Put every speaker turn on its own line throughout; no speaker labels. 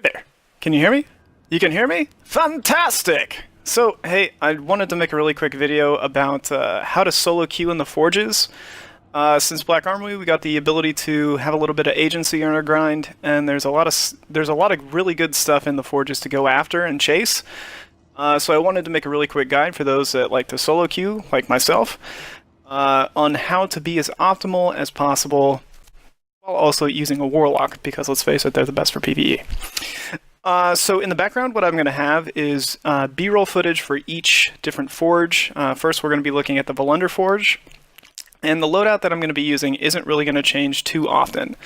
Hey there. Can you hear me? You can hear me? Fantastic! So, hey, I wanted to make a really quick video about how to solo queue in the forges. Since Black Armory, we got the ability to have a little bit of agency in our grind, and there's a lot of really good stuff in the forges to go after and chase. So I wanted to make a really quick guide for those that like to solo queue, like myself, on how to be as optimal as possible while also using a Warlock, because let's face it, they're the best for PvE. So in the background, what I'm going to have is B-roll footage for each different forge. First, we're going to be looking at the Volunder Forge, and the loadout that I'm going to be using isn't really going to change too often.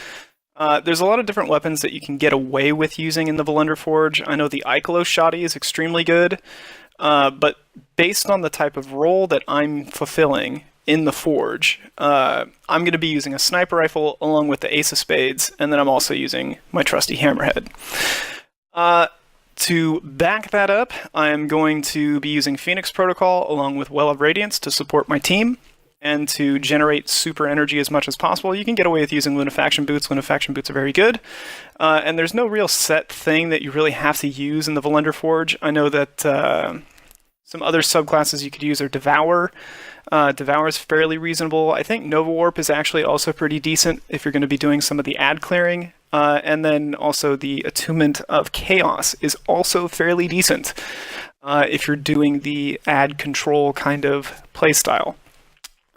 There's a lot of different weapons that you can get away with using in the Volunder Forge. I know the Ikelos Shoddy is extremely good, but based on the type of role that I'm fulfilling in the forge, I'm going to be using a sniper rifle along with the Ace of Spades, and then I'm also using my trusty Hammerhead. To back that up, I'm going to be using Phoenix Protocol along with Well of Radiance to support my team and to generate super energy as much as possible. You can get away with using Lunafaction Boots. Lunafaction Boots are very good. And there's no real set thing that you really have to use in the Volunder Forge. I know that some other subclasses you could use are Devour. Devour is fairly reasonable. I think Nova Warp is actually also pretty decent if you're going to be doing some of the ad clearing. And then also the Attunement of Chaos is also fairly decent if you're doing the ad control kind of playstyle.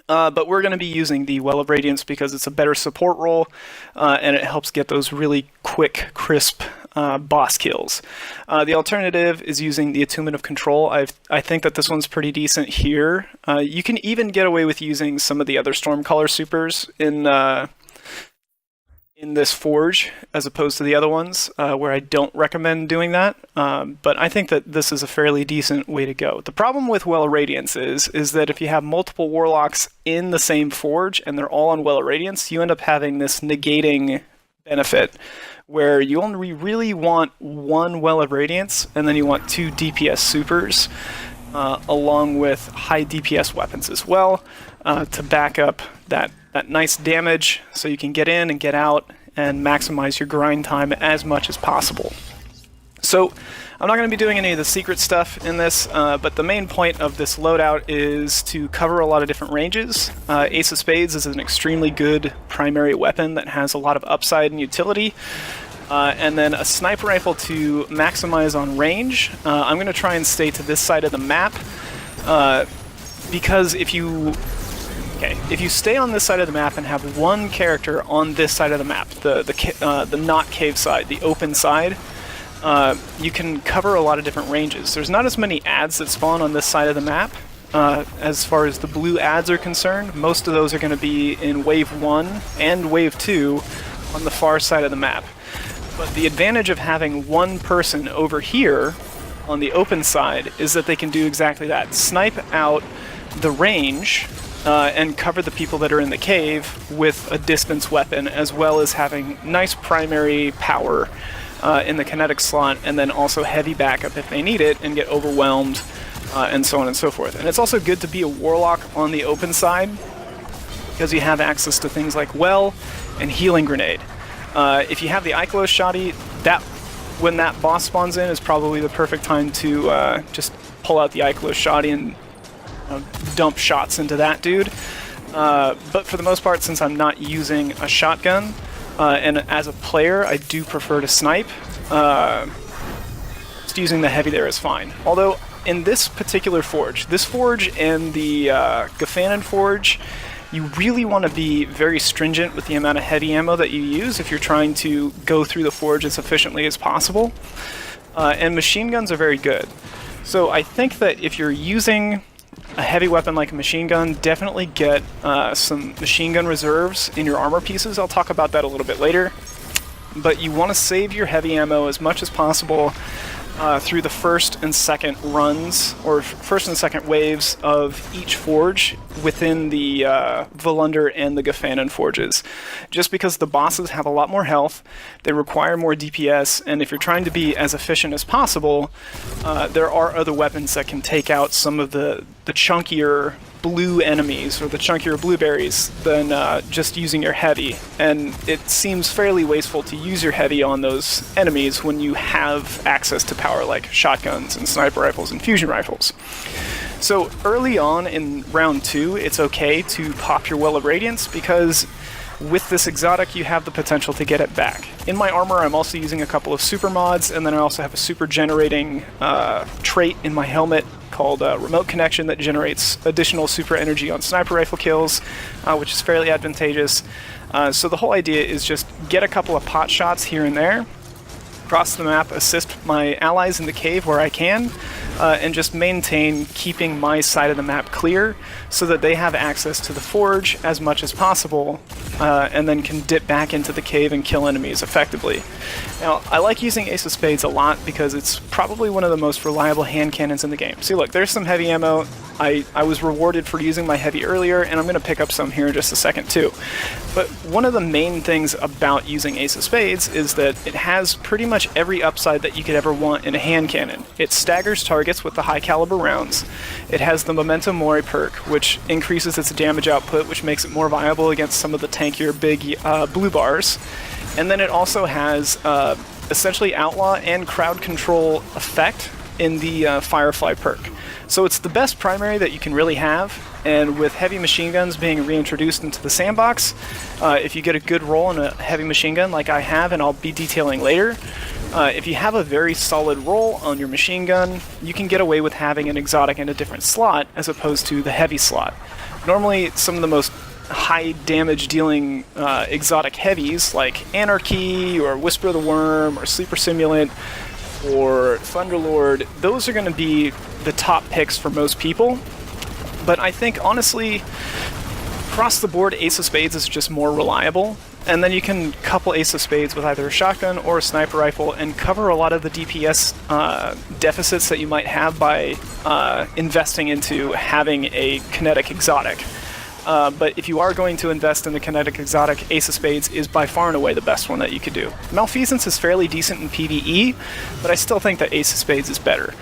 But we're going to be using the Well of Radiance because it's a better support role, and it helps get those really quick, crisp boss kills. The alternative is using the Attunement of Control. I think that this one's pretty decent here. You can even get away with using some of the other Stormcaller supers in this forge, as opposed to the other ones, where I don't recommend doing that. But I think that this is a fairly decent way to go. The problem with Well of Radiance is that if you have multiple Warlocks in the same forge and they're all on Well of Radiance, you end up having this negating benefit where you only really want one Well of Radiance and then you want two DPS supers along with high DPS weapons as well to back up that nice damage so you can get in and get out and maximize your grind time as much as possible. So I'm not going to be doing any of the secret stuff in this, but the main point of this loadout is to cover a lot of different ranges. Ace of Spades is an extremely good primary weapon that has a lot of upside and utility. And then a sniper rifle to maximize on range. I'm going to try and stay to this side of the map because if you stay on this side of the map and have one character on this side of the map, the not cave side, the open side, you can cover a lot of different ranges. There's not as many ads that spawn on this side of the map. As far as the blue ads are concerned, most of those are going to be in Wave 1 and Wave 2 on the far side of the map. But the advantage of having one person over here on the open side is that they can do exactly that. Snipe out the range and cover the people that are in the cave with a distance weapon, as well as having nice primary power in the kinetic slot, and then also heavy backup if they need it and get overwhelmed, and so on and so forth. And it's also good to be a Warlock on the open side because you have access to things like Well and Healing Grenade. If you have the Ikelos Shoddy, when that boss spawns in is probably the perfect time to just pull out the Ikelos Shoddy and dump shots into that dude. But for the most part, since I'm not using a shotgun, and as a player, I do prefer to snipe, just using the heavy there is fine. Although, in this particular forge, this forge and the Gefanen Forge, you really want to be very stringent with the amount of heavy ammo that you use if you're trying to go through the forge as efficiently as possible. And machine guns are very good. So I think that if you're using a heavy weapon like a machine gun, definitely get some machine gun reserves in your armor pieces. I'll talk about that a little bit later. But you want to save your heavy ammo as much as possible through the first and second runs, or first and second waves of each forge within the Volunder and the Gefanen forges. Just because the bosses have a lot more health, they require more DPS, and if you're trying to be as efficient as possible, there are other weapons that can take out some of the chunkier blue enemies or the chunkier blueberries than just using your heavy. And it seems fairly wasteful to use your heavy on those enemies when you have access to power like shotguns and sniper rifles and fusion rifles. So early on in round 2, it's okay to pop your Well of Radiance because with this exotic, you have the potential to get it back. In my armor, I'm also using a couple of super mods, and then I also have a super generating trait in my helmet called Remote Connection that generates additional super energy on sniper rifle kills, which is fairly advantageous. So the whole idea is just get a couple of pot shots here and there, cross the map, assist my allies in the cave where I can, and just maintain keeping my side of the map clear so that they have access to the forge as much as possible, and then can dip back into the cave and kill enemies effectively. Now, I like using Ace of Spades a lot because it's probably one of the most reliable hand cannons in the game. See, look, there's some heavy ammo. I was rewarded for using my heavy earlier, and I'm going to pick up some here in just a second too. But one of the main things about using Ace of Spades is that it has pretty much every upside that you could ever want in a hand cannon. It staggers targets with the high caliber rounds. It has the Memento Mori perk, which increases its damage output, which makes it more viable against some of the tankier big blue bars. And then it also has essentially outlaw and crowd control effect in the Firefly perk. So it's the best primary that you can really have, and with heavy machine guns being reintroduced into the sandbox, if you get a good roll in a heavy machine gun like I have, and I'll be detailing later, if you have a very solid roll on your machine gun, you can get away with having an exotic in a different slot as opposed to the heavy slot. Normally, some of the most high damage dealing exotic heavies like Anarchy or Whisper of the Worm or Sleeper Simulant or Thunderlord, those are going to be the top picks for most people. But I think, honestly, across the board, Ace of Spades is just more reliable. And then you can couple Ace of Spades with either a shotgun or a sniper rifle and cover a lot of the DPS deficits that you might have by investing into having a kinetic exotic. But if you are going to invest in the kinetic exotic, Ace of Spades is by far and away the best one that you could do. Malfeasance is fairly decent in PvE, but I still think that Ace of Spades is better.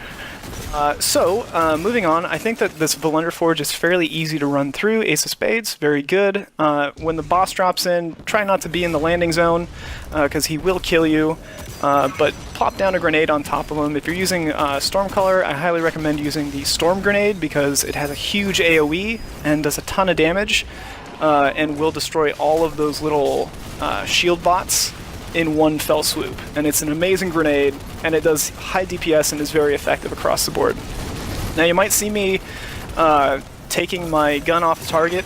Moving on, I think that this Valender Forge is fairly easy to run through. Ace of Spades, very good. When the boss drops in, try not to be in the landing zone, because he will kill you, but plop down a grenade on top of him. If you're using Stormcaller, I highly recommend using the Storm Grenade, because it has a huge AoE and does a ton of damage, and will destroy all of those little shield bots in one fell swoop. And it's an amazing grenade, and it does high DPS and is very effective across the board. Now you might see me taking my gun off the target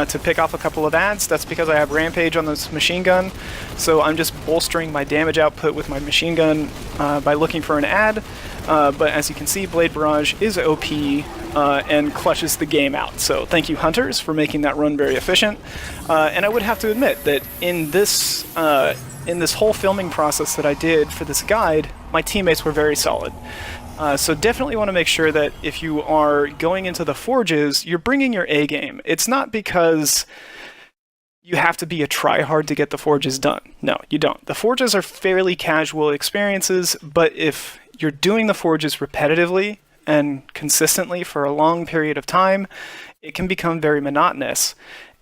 to pick off a couple of ads. That's because I have Rampage on this machine gun, so I'm just bolstering my damage output with my machine gun by looking for an ad. But as you can see, Blade Barrage is OP and clutches the game out. So thank you, Hunters, for making that run very efficient. And I would have to admit that in this whole filming process that I did for this guide, my teammates were very solid. So definitely want to make sure that if you are going into the forges, you're bringing your A game. It's not because you have to be a tryhard to get the forges done. No, you don't. The forges are fairly casual experiences, but if you're doing the forges repetitively and consistently for a long period of time, it can become very monotonous.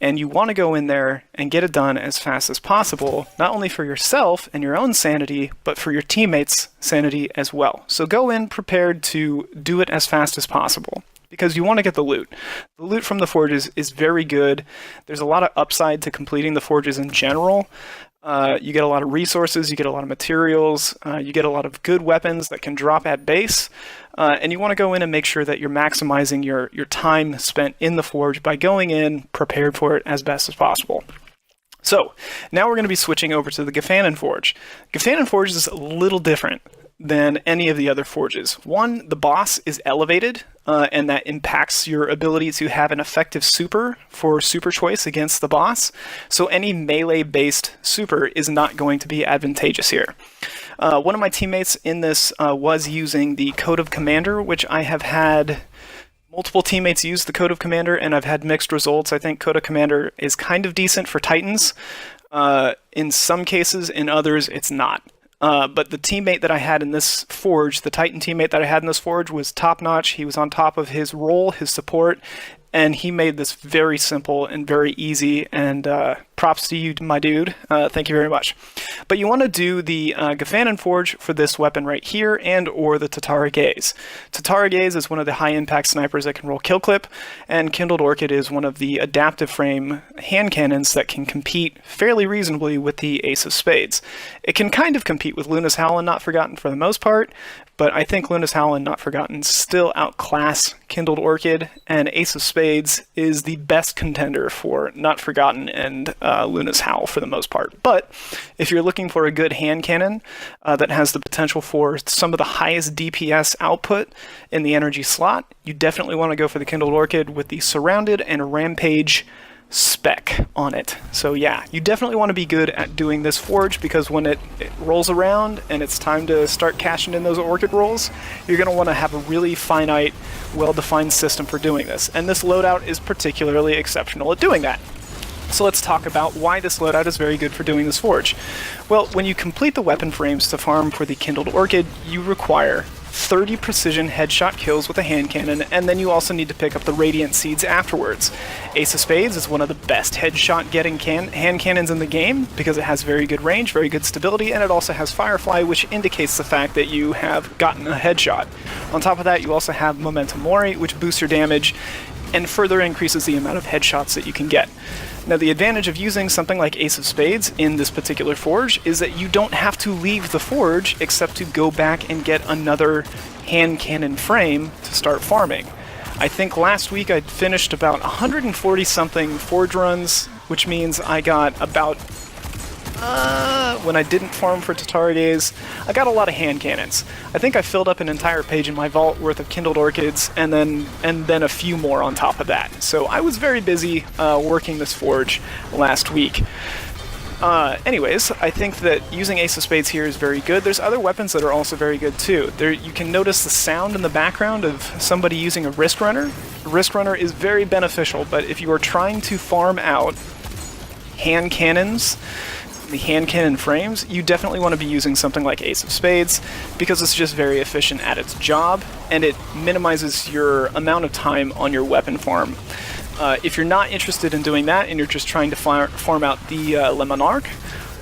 And you want to go in there and get it done as fast as possible, not only for yourself and your own sanity, but for your teammates' sanity as well. So go in prepared to do it as fast as possible, because you want to get the loot. The loot from the forges is very good. There's a lot of upside to completing the forges in general. You get a lot of resources, you get a lot of materials, you get a lot of good weapons that can drop at base, and you want to go in and make sure that you're maximizing your time spent in the forge by going in prepared for it as best as possible. So, now we're going to be switching over to the Gefanen Forge. Gefanen Forge is a little different than any of the other forges. One, the boss is elevated, and that impacts your ability to have an effective super for super choice against the boss. So any melee-based super is not going to be advantageous here. One of my teammates in this was using the Code of Commander, which I have had multiple teammates use the Code of Commander, and I've had mixed results. I think Code of Commander is kind of decent for Titans. In some cases, in others, it's not. But the teammate that I had in this forge, the Titan teammate that I had in this forge, was top-notch. He was on top of his role, his support, and he made this very simple and very easy, and props to you, my dude. Thank you very much. But you want to do the Gefanen Forge for this weapon right here, and or the Tatara Gaze. Tatara Gaze is one of the high-impact snipers that can roll kill clip, and Kindled Orchid is one of the adaptive frame hand cannons that can compete fairly reasonably with the Ace of Spades. It can kind of compete with Luna's Howl and Not Forgotten for the most part, but I think Luna's Howl and Not Forgotten still outclass Kindled Orchid, and Ace of Spades is the best contender for Not Forgotten and Luna's Howl for the most part. But if you're looking for a good hand cannon that has the potential for some of the highest DPS output in the energy slot, you definitely want to go for the Kindled Orchid with the Surrounded and Rampage spec on it. So yeah, you definitely want to be good at doing this forge, because when it rolls around and it's time to start cashing in those orchid rolls, you're going to want to have a really finite, well-defined system for doing this. And this loadout is particularly exceptional at doing that. So let's talk about why this loadout is very good for doing this forge. Well, when you complete the weapon frames to farm for the Kindled Orchid, you require 30 precision headshot kills with a hand cannon, and then you also need to pick up the Radiant Seeds afterwards. Ace of Spades is one of the best headshot getting hand cannons in the game because it has very good range, very good stability, and it also has Firefly, which indicates the fact that you have gotten a headshot. On top of that, you also have Momentum Mori, which boosts your damage and further increases the amount of headshots that you can get. Now, the advantage of using something like Ace of Spades in this particular forge is that you don't have to leave the forge except to go back and get another hand cannon frame to start farming. I think last week I finished about 140 something forge runs, which means I got about when I didn't farm for Tatara Gaze, I got a lot of hand cannons. I think I filled up an entire page in my vault worth of Kindled Orchids, and then a few more on top of that. So I was very busy working this forge last week. Anyways, I think that using Ace of Spades here is very good. There's other weapons that are also very good too. You can notice the sound in the background of somebody using a Wrist Runner. A Wrist Runner is very beneficial, but if you are trying to farm out hand cannons, the hand cannon frames, you definitely want to be using something like Ace of Spades, because it's just very efficient at its job, and it minimizes your amount of time on your weapon farm. If you're not interested in doing that, and you're just trying to farm out the Le Monarque,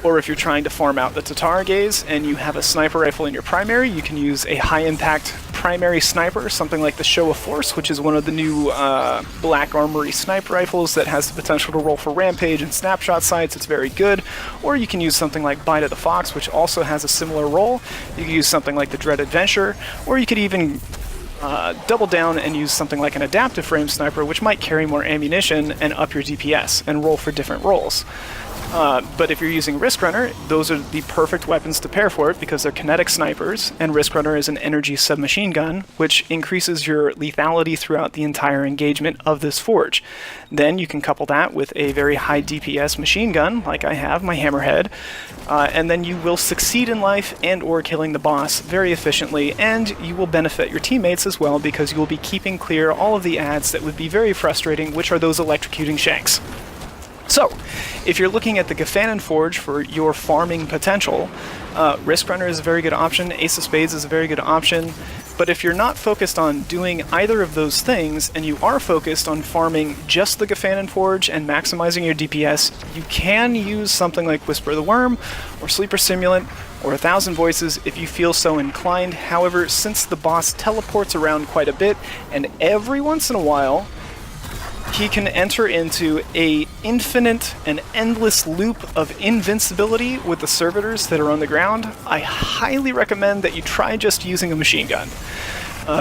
or if you're trying to farm out the Tatara Gaze, and you have a sniper rifle in your primary, you can use a high-impact primary sniper, something like the Show of Force, which is one of the new Black Armory sniper rifles that has the potential to roll for Rampage and Snapshot sights. It's very good. Or you can use something like Bite of the Fox, which also has a similar role. You can use something like the Dread Adventure, or you could even double down and use something like an adaptive frame sniper, which might carry more ammunition and up your DPS and roll for different roles. But if you're using Wrist Runner, those are the perfect weapons to pair for it, because they're kinetic snipers, and Wrist Runner is an energy submachine gun, which increases your lethality throughout the entire engagement of this forge. Then you can couple that with a very high DPS machine gun, like I have, my Hammerhead, and then you will succeed in life and or killing the boss very efficiently, and you will benefit your teammates as well, because you will be keeping clear all of the ads that would be very frustrating, which are those electrocuting shanks. So, if you're looking at the Gefanen Forge for your farming potential, Wrist Runner is a very good option, Ace of Spades is a very good option, but if you're not focused on doing either of those things, and you are focused on farming just the Gefanen Forge and maximizing your DPS, you can use something like Whisper of the Worm, or Sleeper Simulant, or 1,000 Voices if you feel so inclined. However, since the boss teleports around quite a bit, and every once in a while, he can enter into a infinite and endless loop of invincibility with the servitors that are on the ground, I highly recommend that you try just using a machine gun.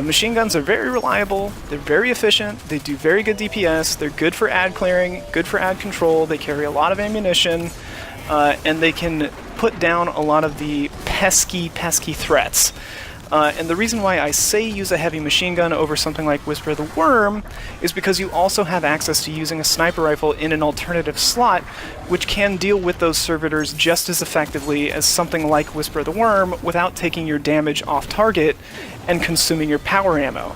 Machine guns are very reliable, they're very efficient, they do very good DPS, they're good for ad clearing, good for ad control, they carry a lot of ammunition, and they can put down a lot of the pesky threats. And the reason why I say use a heavy machine gun over something like Whisper of the Worm is because you also have access to using a sniper rifle in an alternative slot, which can deal with those servitors just as effectively as something like Whisper of the Worm without taking your damage off target and consuming your power ammo.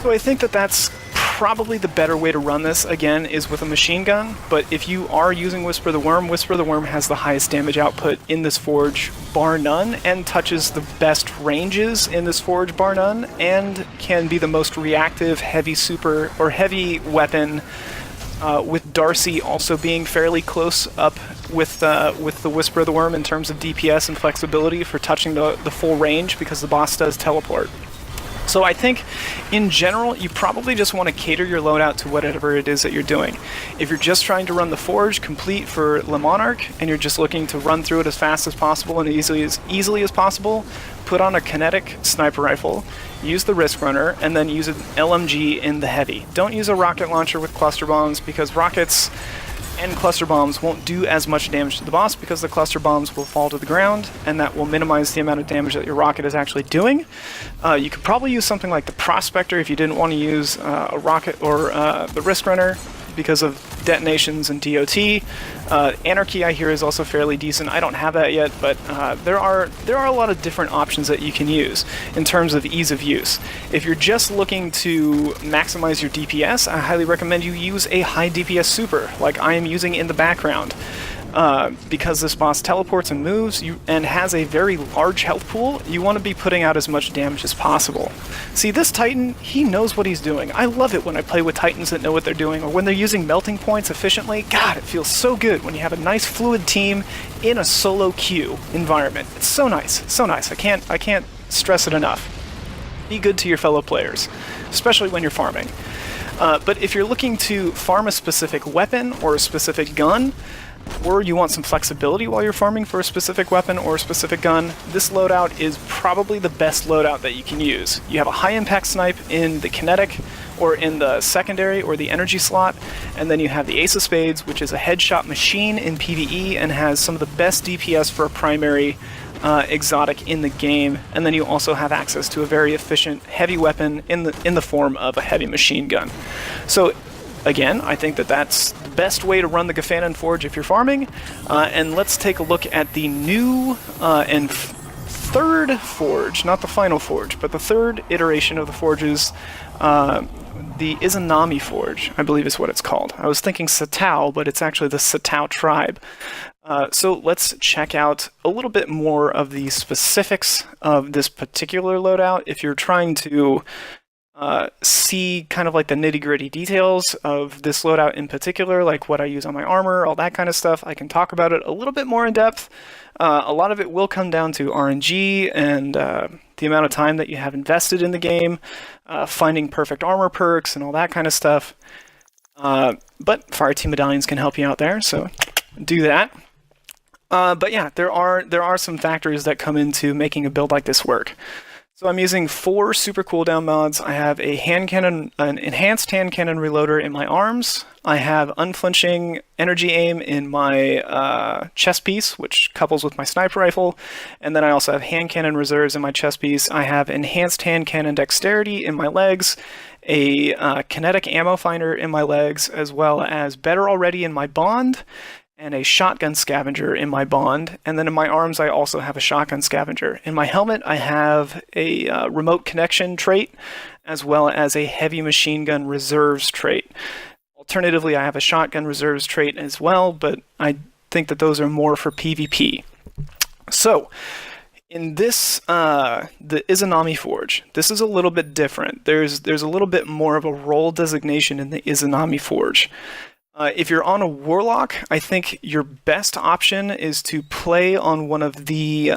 So I think that that's probably the better way to run this, again, is with a machine gun, but if you are using Whisper the Worm has the highest damage output in this forge, bar none, and touches the best ranges in this forge, bar none, and can be the most reactive heavy weapon, with Darcy also being fairly close up with the Whisper of the Worm in terms of DPS and flexibility for touching the full range, because the boss does teleport. So I think, in general, you probably just want to cater your loadout to whatever it is that you're doing. If you're just trying to run the Forge complete for Le Monarch, and you're just looking to run through it as fast as possible and easily as possible, put on a kinetic sniper rifle, use the Risk Runner, and then use an LMG in the heavy. Don't use a rocket launcher with cluster bombs, because rockets and cluster bombs won't do as much damage to the boss, because the cluster bombs will fall to the ground, and that will minimize the amount of damage that your rocket is actually doing. You could probably use something like the Prospector if you didn't want to use a rocket or the Risk Runner, because of detonations and DOT. Anarchy, I hear, is also fairly decent. I don't have that yet, but there are a lot of different options that you can use in terms of ease of use. If you're just looking to maximize your DPS, I highly recommend you use a high DPS super, like I am using in the background. Because this boss teleports and moves and has a very large health pool, you want to be putting out as much damage as possible. See, this Titan, he knows what he's doing. I love it when I play with Titans that know what they're doing, or when they're using melting points efficiently. God, it feels so good when you have a nice fluid team in a solo queue environment. It's so nice, so nice. I can't stress it enough. Be good to your fellow players, especially when you're farming. But if you're looking to farm a specific weapon or a specific gun, or you want some flexibility while you're farming for a specific weapon or a specific gun, this loadout is probably the best loadout that you can use. You have a high impact snipe in the kinetic, or in the secondary or the energy slot, and then you have the Ace of Spades, which is a headshot machine in PvE and has some of the best DPS for a primary exotic in the game, and then you also have access to a very efficient heavy weapon in the form of a heavy machine gun. So again, I think that that's the best way to run the Gefanen Forge if you're farming. And let's take a look at the new and third forge, not the final forge, but the third iteration of the forges, the Izanami Forge, I believe is what it's called. I was thinking Satao, but it's actually the Satao tribe. So let's check out a little bit more of the specifics of this particular loadout. If you're trying to see kind of like the nitty-gritty details of this loadout in particular, like what I use on my armor, all that kind of stuff, I can talk about it a little bit more in depth. A lot of it will come down to RNG and the amount of time that you have invested in the game, finding perfect armor perks and all that kind of stuff. But Fireteam Medallions can help you out there, so do that. But yeah, there are some factors that come into making a build like this work. So I'm using 4 super cooldown mods. I have a an enhanced hand cannon reloader in my arms. I have unflinching energy aim in my chest piece, which couples with my sniper rifle. And then I also have hand cannon reserves in my chest piece. I have enhanced hand cannon dexterity in my legs, a kinetic ammo finder in my legs, as well as Better Already in my bond, and a shotgun scavenger in my bond, and then in my arms I also have a shotgun scavenger. In my helmet I have a remote connection trait, as well as a heavy machine gun reserves trait. Alternatively, I have a shotgun reserves trait as well, but I think that those are more for PvP. So, in this, the Izanami Forge, this is a little bit different. There's a little bit more of a role designation in the Izanami Forge. If you're on a Warlock, I think your best option is to play on one of the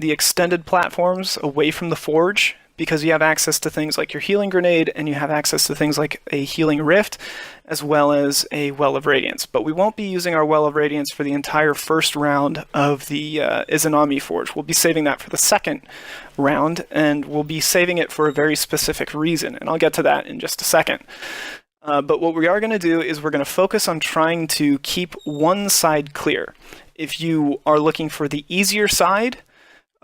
extended platforms away from the Forge, because you have access to things like your Healing Grenade, and you have access to things like a Healing Rift, as well as a Well of Radiance. But we won't be using our Well of Radiance for the entire first round of the Izanami Forge. We'll be saving that for the second round, and we'll be saving it for a very specific reason, and I'll get to that in just a second. But what we are going to do is we're going to focus on trying to keep one side clear. If you are looking for the easier side,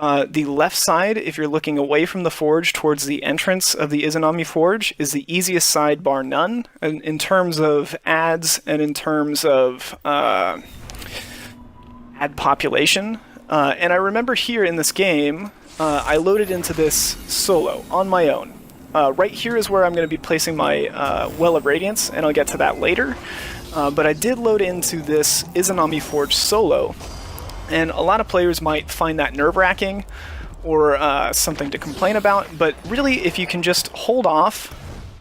the left side, if you're looking away from the forge towards the entrance of the Izanami Forge, is the easiest side bar none, in terms of adds and in terms of ad population. And I remember here in this game, I loaded into this solo, on my own. Right here is where I'm going to be placing my Well of Radiance, and I'll get to that later. But I did load into this Izanami Forge solo, and a lot of players might find that nerve-wracking or something to complain about, but really if you can just hold off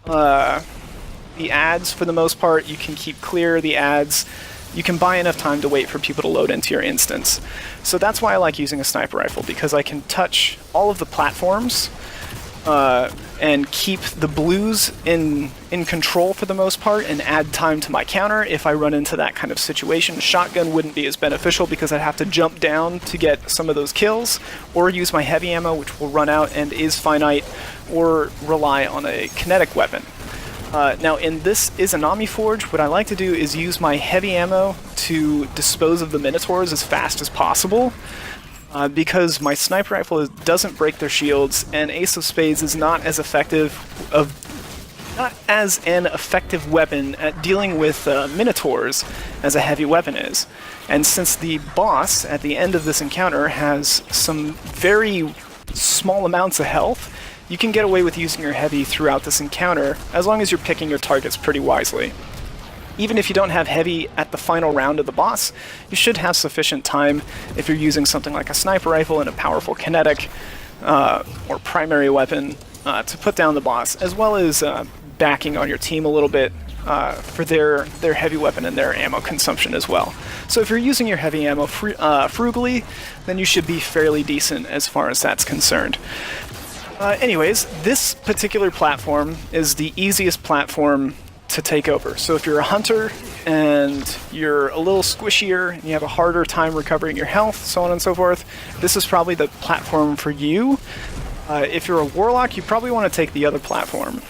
the ads for the most part, you can keep clear the ads, you can buy enough time to wait for people to load into your instance. So that's why I like using a sniper rifle, because I can touch all of the platforms and keep the blues in control for the most part, and add time to my counter if I run into that kind of situation. Shotgun wouldn't be as beneficial because I'd have to jump down to get some of those kills, or use my heavy ammo, which will run out and is finite, or rely on a kinetic weapon. Now in this Izanami Forge, what I like to do is use my heavy ammo to dispose of the Minotaurs as fast as possible, because my sniper rifle doesn't break their shields, and Ace of Spades is not as an effective weapon at dealing with Minotaurs as a heavy weapon is. And since the boss at the end of this encounter has some very small amounts of health, you can get away with using your heavy throughout this encounter, as long as you're picking your targets pretty wisely. Even if you don't have heavy at the final round of the boss, you should have sufficient time if you're using something like a sniper rifle and a powerful kinetic or primary weapon to put down the boss, as well as backing on your team a little bit for their heavy weapon and their ammo consumption as well. So if you're using your heavy ammo frugally, then you should be fairly decent as far as that's concerned. Anyways, this particular platform is the easiest platform to take over. So if you're a hunter and you're a little squishier and you have a harder time recovering your health, so on and so forth, this is probably the platform for you. If you're a warlock, you probably want to take the other platform.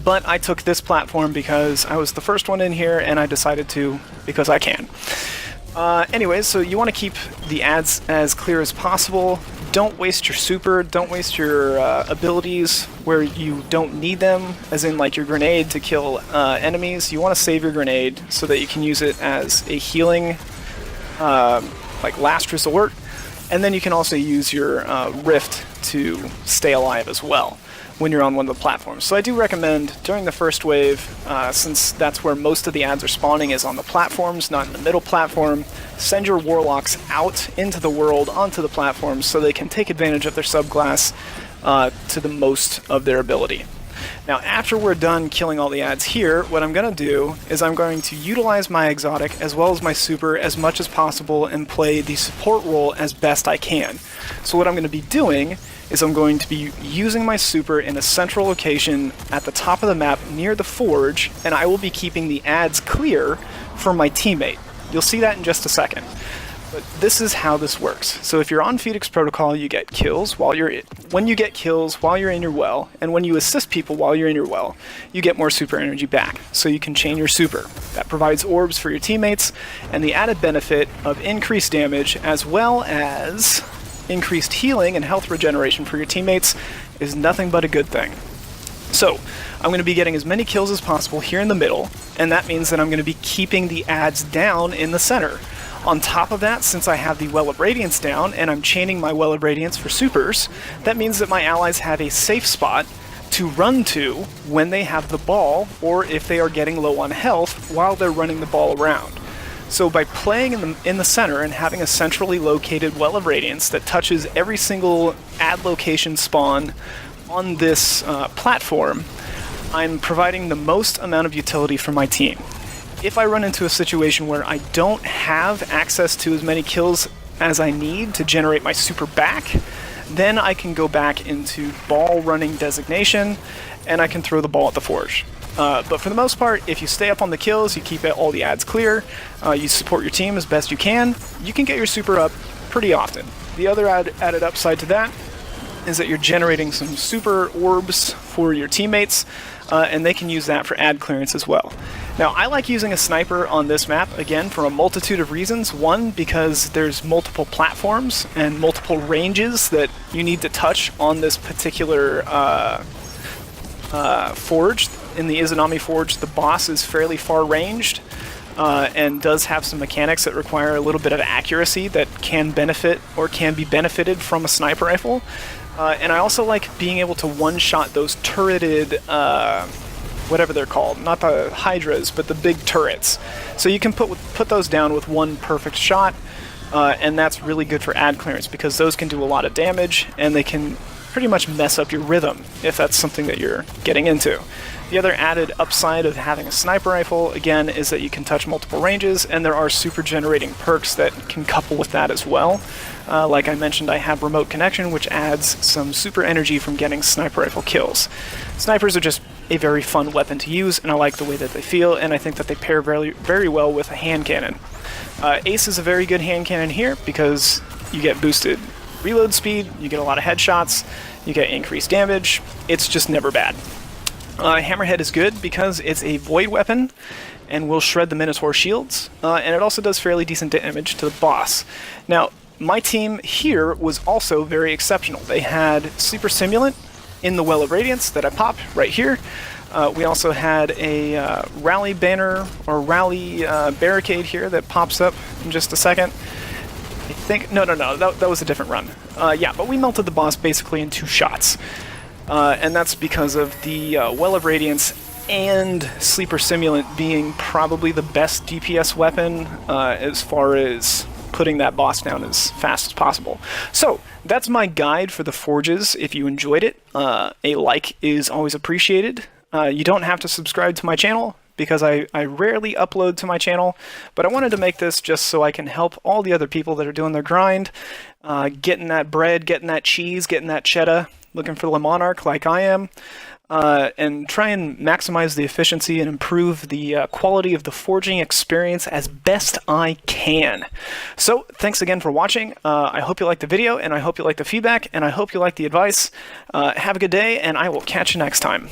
But I took this platform because I was the first one in here, and I decided to because I can. Anyways, so you want to keep the ads as clear as possible. Don't waste your super, don't waste your abilities where you don't need them, as in like your grenade to kill enemies. You want to save your grenade so that you can use it as a healing, like last resort. And then you can also use your rift to stay alive as well when you're on one of the platforms. So I do recommend during the first wave, since that's where most of the ads are spawning is on the platforms, not in the middle platform, send your warlocks out into the world onto the platforms so they can take advantage of their subclass to the most of their ability. Now after we're done killing all the ads here, what I'm going to do is I'm going to utilize my exotic as well as my super as much as possible and play the support role as best I can. So what I'm going to be doing is I'm going to be using my super in a central location at the top of the map near the forge, and I will be keeping the ads clear for my teammate. You'll see that in just a second. But this is how this works. So if you're on Phoenix Protocol, you get kills when you get kills while you're in your well, and when you assist people while you're in your well, you get more super energy back. So you can chain your super. That provides orbs for your teammates, and the added benefit of increased damage as well as increased healing and health regeneration for your teammates is nothing but a good thing. So I'm going to be getting as many kills as possible here in the middle, and that means that I'm going to be keeping the ads down in the center. On top of that, since I have the Well of Radiance down and I'm chaining my Well of Radiance for supers, that means that my allies have a safe spot to run to when they have the ball, or if they are getting low on health while they're running the ball around. So by playing in the center and having a centrally located Well of Radiance that touches every single ad location spawn on this platform, I'm providing the most amount of utility for my team. If I run into a situation where I don't have access to as many kills as I need to generate my super back, then I can go back into ball running designation and I can throw the ball at the forge. But for the most part, if you stay up on the kills, you keep all the ads clear, you support your team as best you can get your super up pretty often. The other added upside to that is that you're generating some super orbs for your teammates, and they can use that for ad clearance as well. Now, I like using a sniper on this map, again, for a multitude of reasons. One, because there's multiple platforms and multiple ranges that you need to touch on this particular forge. In the Izanami Forge, the boss is fairly far ranged and does have some mechanics that require a little bit of accuracy that can benefit or can be benefited from a sniper rifle. And I also like being able to one-shot those turreted, whatever they're called, not the Hydras, but the big turrets. So you can put those down with one perfect shot, and that's really good for ad clearance because those can do a lot of damage, and they can pretty much mess up your rhythm if that's something that you're getting into. The other added upside of having a sniper rifle, again, is that you can touch multiple ranges, and there are super generating perks that can couple with that as well. Like I mentioned, I have remote connection, which adds some super energy from getting sniper rifle kills. Snipers are just a very fun weapon to use, and I like the way that they feel, and I think that they pair very, very well with a hand cannon. Ace is a very good hand cannon here because you get boosted reload speed, you get a lot of headshots, you get increased damage. It's just never bad. Hammerhead is good because it's a void weapon and will shred the Minotaur shields, and it also does fairly decent damage to the boss. Now, my team here was also very exceptional. They had Sleeper Simulant in the Well of Radiance that I popped right here. We also had a rally banner or rally barricade here that pops up in just a second. I think, no, that was a different run. Yeah, but we melted the boss basically in 2 shots. And that's because of the Well of Radiance and Sleeper Simulant being probably the best DPS weapon as far as putting that boss down as fast as possible. So, that's my guide for the Forges. If you enjoyed it, a like is always appreciated. You don't have to subscribe to my channel, because I rarely upload to my channel, but I wanted to make this just so I can help all the other people that are doing their grind, getting that bread, getting that cheese, getting that cheddar, looking for the Monarch like I am, and try and maximize the efficiency and improve the quality of the forging experience as best I can. So, thanks again for watching. I hope you liked the video, and I hope you liked the feedback, and I hope you liked the advice. Have a good day, and I will catch you next time.